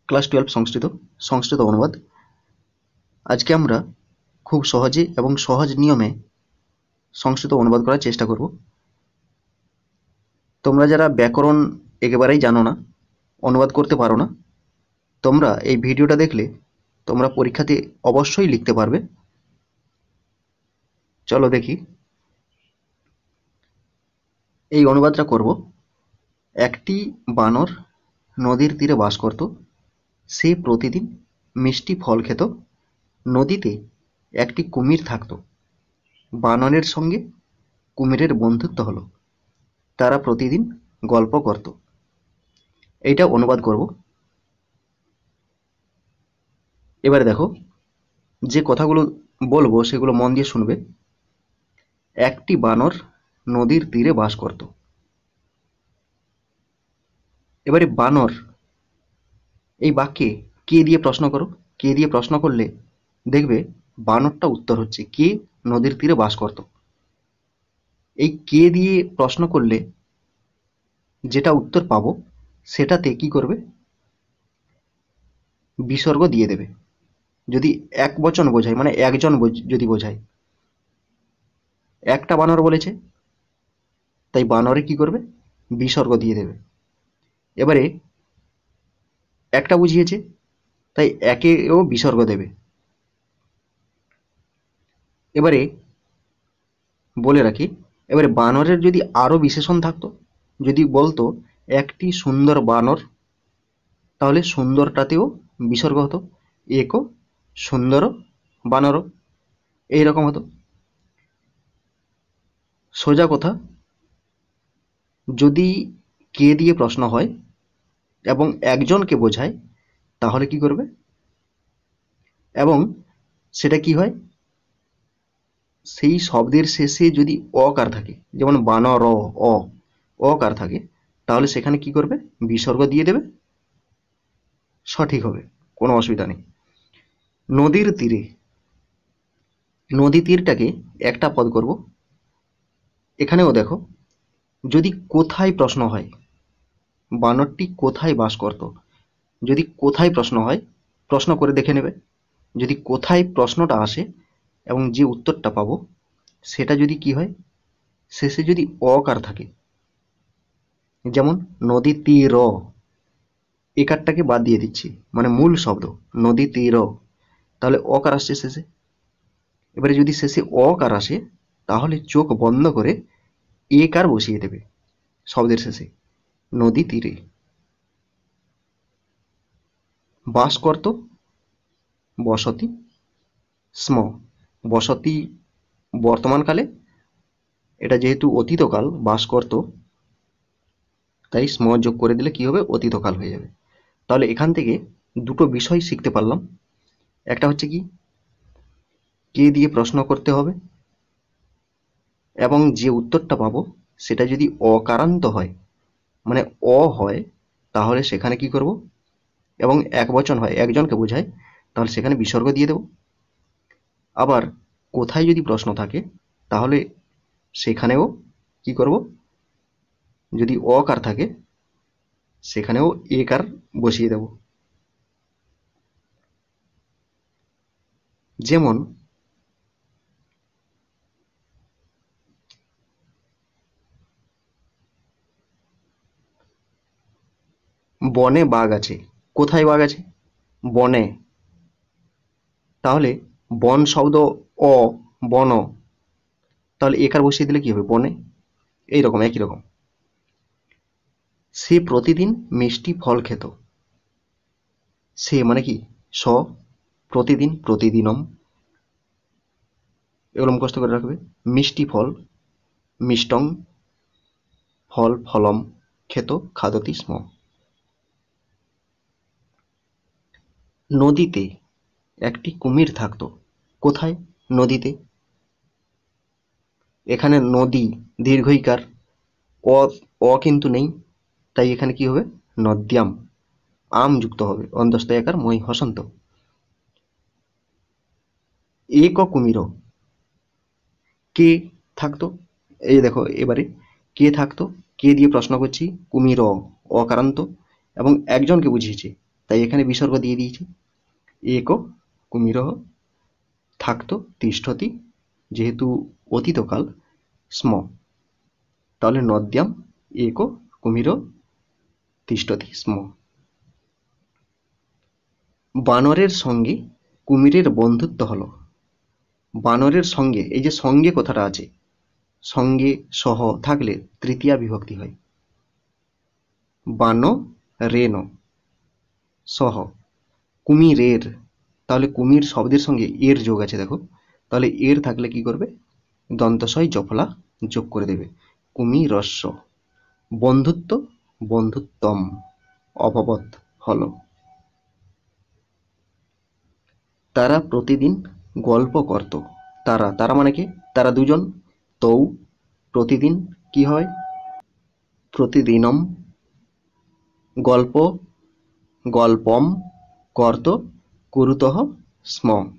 Class 12 সংস্কৃত সংস্কৃত অনুবাদ। আজকে আমরা খুব সহজে এবং সহজ নিয়মে সংস্কৃত অনুবাদ করার চেষ্টা করব। তোমরা যারা ব্যাকরণ একেবারেই জানো না, অনুবাদ করতে পারো না, তোমরা এই ভিডিওটা দেখলে তোমরা পরীক্ষাতে অবশ্যই লিখতে পারবে। চলো দেখি। এই অনুবাদটা করব। একটি বানর নদীর তীরে বাস করত। সে প্রতিদিন মিষ্টি ফল খেত। নদীতে একটি কুমির থাকত। বানরের সঙ্গে কুমিরের বন্ধুত্ব হলো। তারা প্রতিদিন গল্প করত। এইটা অনুবাদ করব। এবারে দেখো, যে কথাগুলো বলবো সেগুলো মন দিয়ে শুনবে। একটি বানর নদীর তীরে বাস করত। এবারে বানর, এই বাক্যে কে দিয়ে প্রশ্ন করো। কে দিয়ে প্রশ্ন করলে দেখবে বানরটা উত্তর হচ্ছে কে নদীর তীরে বাস করত। এই কে দিয়ে প্রশ্ন করলে যেটা উত্তর পাবো সেটাতে কি করবে, বিসর্গ দিয়ে দেবে। যদি এক বচন বোঝায়, মানে একজন যদি বোঝায়, একটা বানর বলেছে তাই বানরে কি করবে, বিসর্গ দিয়ে দেবে। এবারে একটা বুঝিয়েছে তাই একেও বিসর্গ দেবে। এবারে বলে রাখি, এবারে বানরের যদি আরো বিশেষণ থাকতো, যদি বলতো একটি সুন্দর বানর, তাহলে সুন্দরটাতেও বিসর্গ হতো, একো সুন্দর বানর, এইরকম হতো। সোজা কথা, যদি কে দিয়ে প্রশ্ন হয় এবং একজনকে বোঝায় তাহলে কি করবে, এবং সেটা কি হয়, সেই শব্দের শেষে যদি অকার থাকে, যেমন বানর অ অকার থাকে, তাহলে সেখানে কি করবে, বিসর্গ দিয়ে দেবে। সঠিক হবে, কোনো অসুবিধা নেই। নদীর তীরে, নদী তীরটাকে একটা পদ করব। এখানেও দেখো, যদি কোথায় প্রশ্ন হয়, বানরটি কোথায় বাস করত, যদি কোথায় প্রশ্ন হয়, প্রশ্ন করে দেখে নেবে। যদি কোথায় প্রশ্নটা আসে এবং যে উত্তরটা পাবো সেটা যদি কি হয়, শেষে যদি অকার থাকে, যেমন নদী তীর, একারটাকে বাদ দিয়ে দিচ্ছি, মানে মূল শব্দ নদী তীর, তাহলে অকার আসছে শেষে। এবারে যদি শেষে অকার আসে তাহলে চোখ বন্ধ করে একার বসিয়ে দেবে শব্দের শেষে, নদী তীরে। বাস করত, বসতি স্ম, বসতি বর্তমানকালে, এটা যেহেতু অতীতকাল বাস করত, তাই স্ম যোগ করে দিলে কি হবে, অতীতকাল হয়ে যাবে। তাহলে এখান থেকে দুটো বিষয় শিখতে পারলাম। একটা হচ্ছে কি, কে দিয়ে প্রশ্ন করতে হবে, এবং যে উত্তরটা পাবো সেটা যদি অকারান্ত হয়, মানে অ হয়, তাহলে সেখানে কি করব, এবং এক বচন হয়, একজনকে বোঝায়, তাহলে সেখানে বিসর্গ দিয়ে দেব। আবার কোথায় যদি প্রশ্ন থাকে তাহলে সেখানেও কি করব, যদি অকার থাকে সেখানেও একার বসিয়ে দেব। যেমন বনে বাঘ আছে। কোথায় বাঘ আছে, বনে, তাহলে বন শব্দ অ, বন, তাহলে একার বসিয়ে দিলে কি হবে, বনে। এইরকম একই রকম। সে প্রতিদিন মিষ্টি ফল খেত। সে মানে কি, স, প্রতিদিন প্রতিদিনম, এগুলো মুখস্থ করে রাখবে। মিষ্টি ফল মিষ্টং, ফল ফলম, খেত খাদতি স্ম। নদীতে একটি কুমির থাকতো। কোথায়, নদীতে। এখানে নদী দীর্ঘইকার, অ, অ কিন্তু নেই, তাই এখানে কি হবে, নদ্যাম, আম যুক্ত হবে, অন্তস্থায়ী আকার মই হসন্ত। এক কুমির, কে থাকতো, এই দেখো এবারে কে থাকতো, কে দিয়ে প্রশ্ন করছি, কুমির অকারান্ত, এবং একজনকে বুঝিয়েছে তাই এখানে বিসর্গ দিয়ে দিয়েছি। একো কুমিরহ থাকতো তিষ্ঠতি, যেহেতু অতীতকাল স্ম, তাহলে নদ্যাম একো কুমির তিষ্ঠতি স্ম। বানরের সঙ্গে কুমিরের বন্ধুত্ব হলো। বানরের সঙ্গে, এই যে সঙ্গে কথাটা আছে, সঙ্গে সহ থাকলে তৃতীয়া বিভক্তি হয়। বান রেন সহ, কুমিরের, তাহলে কুমির শব্দের সঙ্গে এর যোগ আছে দেখো, তাহলে এর থাকলে কি করবে, দন্তস্বয় জফলা যোগ করে দেবে, কুমিরস্য। বন্ধুত্ব বন্ধুত্তম অভবত হলো। তারা প্রতিদিন গল্প করত। তারা, তারা মানে কি, তারা দুজন। তৌ প্রতিদিন কি হয়, প্রতিদিনম। গল্প গল্পম করত কুরুতঃ স্ম।